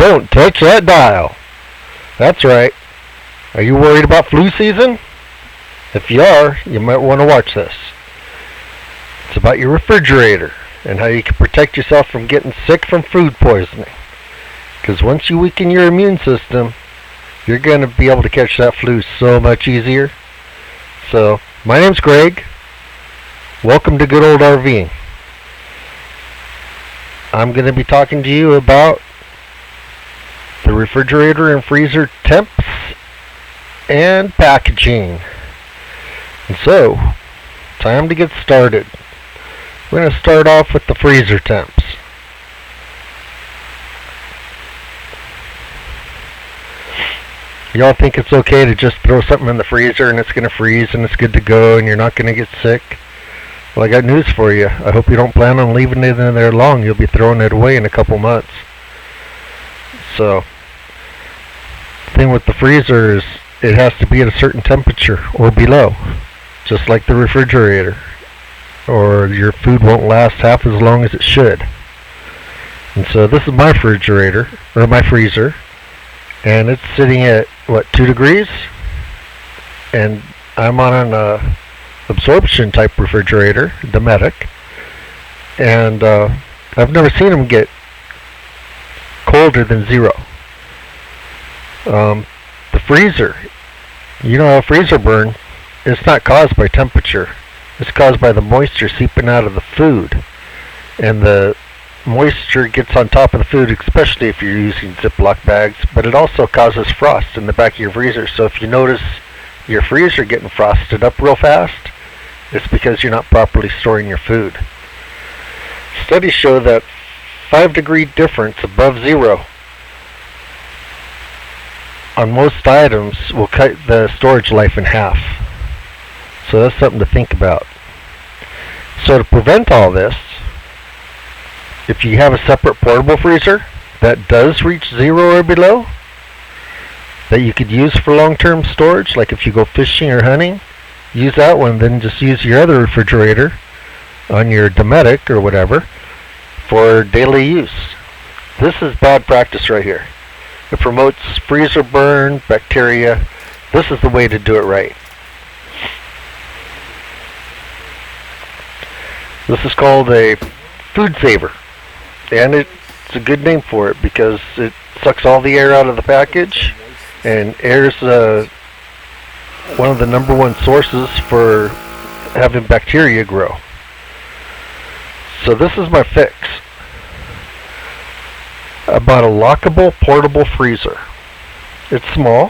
Don't touch that dial. That's right. Are you worried about flu season? If you are, you might want to watch this. It's about your refrigerator and how you can protect yourself from getting sick from food poisoning. Because once you weaken your immune system, you're going to be able to catch that flu so much easier. So, my name's Greg. Welcome to Good Old RVing. I'm going to be talking to you about the refrigerator and freezer temps and packaging. And so, time to get started. We're going to start off with the freezer temps. Y'all think it's okay to just throw something in the freezer and it's going to freeze and it's good to go and you're not going to get sick? Well, I got news for you. I hope you don't plan on leaving it in there long. You'll be throwing it away in a couple months. So, the thing with the freezer is it has to be at a certain temperature or below, just like the refrigerator, or your food won't last half as long as it should. And so this is my refrigerator, or my freezer, and it's sitting at, 2 degrees? And I'm on an absorption type refrigerator, Dometic, and I've never seen them get colder than 0. The freezer, a freezer burn, it's not caused by temperature. It's caused by the moisture seeping out of the food. And the moisture gets on top of the food, especially if you're using Ziploc bags, but it also causes frost in the back of your freezer. So if you notice your freezer getting frosted up real fast, it's because you're not properly storing your food. Studies show that 5-degree difference above 0 on most items will cut the storage life in half. So that's something to think about. So to prevent all this, if you have a separate portable freezer that does reach 0 or below, that you could use for long-term storage, like if you go fishing or hunting, use that one, then just use your other refrigerator on your Dometic or whatever for daily use. This is bad practice right here. It promotes freezer burn, bacteria. This is the way to do it right. This is called a food saver, and it's a good name for it because it sucks all the air out of the package, and air is one of the number one sources for having bacteria grow. So this is my fix. I bought a lockable portable freezer. It's small,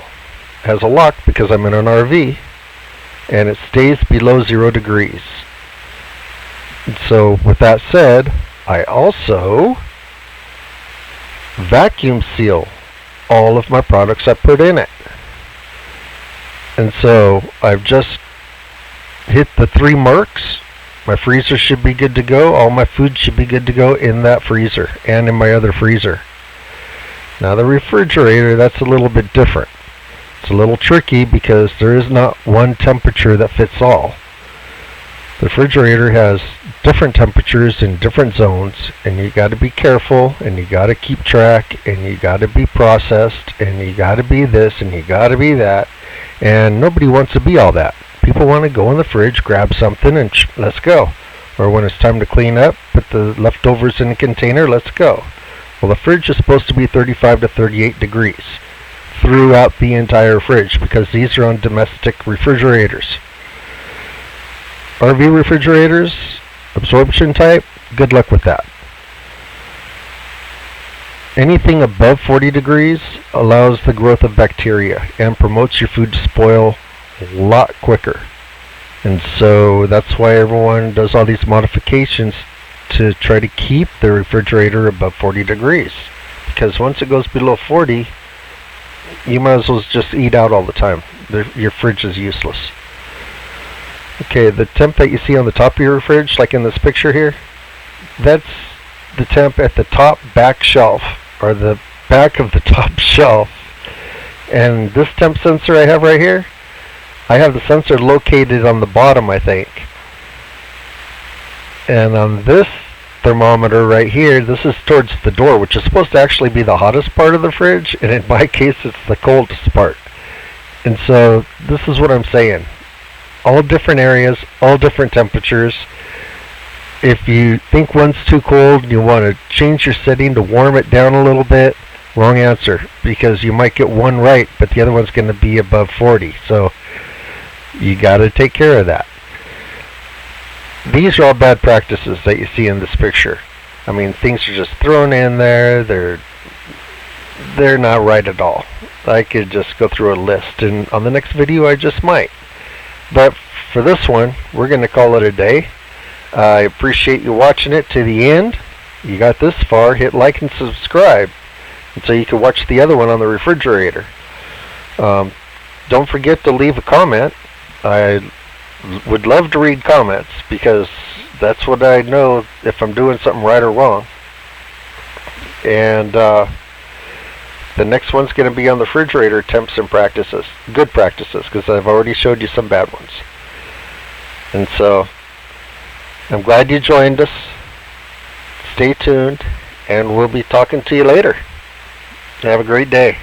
has a lock because I'm in an RV, and it stays below 0 degrees. And so with that said, I also vacuum seal all of my products I put in it. And so I've just hit the 3 marks. My freezer should be good to go. All my food should be good to go in that freezer and in my other freezer. Now the refrigerator, that's a little bit different. It's a little tricky because there is not one temperature that fits all. The refrigerator has different temperatures in different zones, and you got to be careful, and you got to keep track, and you got to be processed, and you got to be this, and you got to be that, and nobody wants to be all that. People want to go in the fridge, grab something, and let's go. Or when it's time to clean up, put the leftovers in a container, let's go. Well, the fridge is supposed to be 35 to 38 degrees throughout the entire fridge because these are on domestic refrigerators. RV refrigerators, absorption type, good luck with that. Anything above 40 degrees allows the growth of bacteria and promotes your food to spoil a lot quicker. And so that's why everyone does all these modifications to try to keep the refrigerator above 40 degrees. Because once it goes below 40, you might as well just eat out all the time. Your fridge is useless. Okay, the temp that you see on the top of your fridge, like in this picture here, that's the temp at the top back shelf, or the back of the top shelf. And this temp sensor I have right here, I have the sensor located on the bottom, I think. And on this thermometer right here, this is towards the door, which is supposed to actually be the hottest part of the fridge, and in my case it's the coldest part. And so this is what I'm saying. All different areas, all different temperatures. If you think one's too cold and you want to change your setting to warm it down a little bit, wrong answer, because you might get one right, but the other one's going to be above 40. So you got to take care of that. These are all bad practices that you see in this picture. I mean, things are just thrown in there. They're not right at all. I could just go through a list, and on the next video I just might. But for this one, we're going to call it a day. I appreciate you watching it to the end. You got this far, hit like and subscribe, and so you can watch the other one on the refrigerator. Don't forget to leave a comment. I would love to read comments, because that's what I know if I'm doing something right or wrong. And the next one's going to be on the refrigerator temps and practices, good practices, because I've already showed you some bad ones. And so I'm glad you joined us. Stay tuned, and we'll be talking to you later. Have a great day.